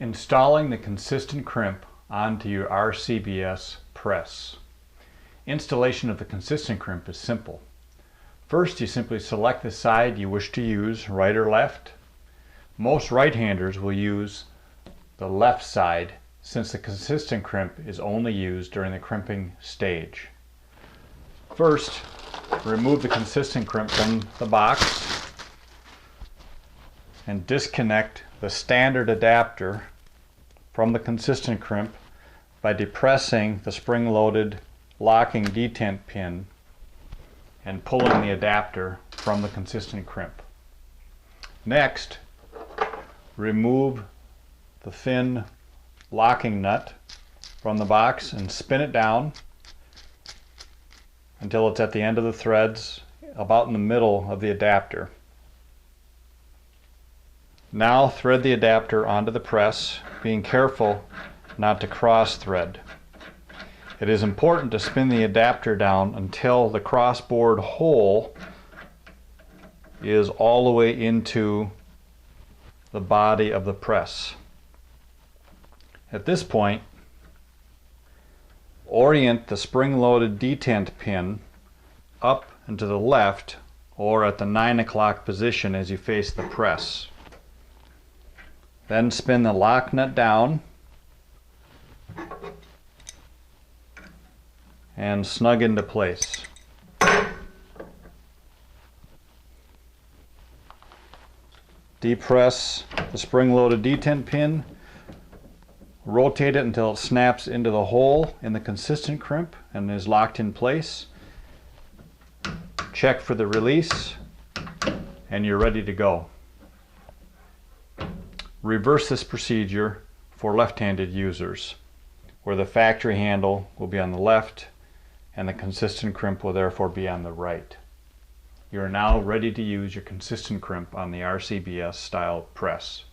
Installing the consistent crimp onto your RCBS press. Installation of the consistent crimp is simple. First, you simply select the side you wish to use, right or left. Most right-handers will use the left side since the consistent crimp is only used during the crimping stage. First, remove the consistent crimp from the box and disconnect the standard adapter from the consistent crimp by depressing the spring-loaded locking detent pin and pulling the adapter from the consistent crimp. Next, remove the thin locking nut from the box and spin it down until it's at the end of the threads, about in the middle of the adapter. Now thread the adapter onto the press, being careful not to cross thread. It is important to spin the adapter down until the crossboard hole is all the way into the body of the press. At this point, orient the spring-loaded detent pin up and to the left, or at the 9 o'clock position as you face the press. Then spin the lock nut down and snug into place. Depress the spring-loaded detent pin, rotate it until it snaps into the hole in the consistent crimp and is locked in place. Check for the release and you're ready to go. Reverse this procedure for left-handed users, where the factory handle will be on the left and the consistent crimp will therefore be on the right. You are now ready to use your consistent crimp on the RCBS style press.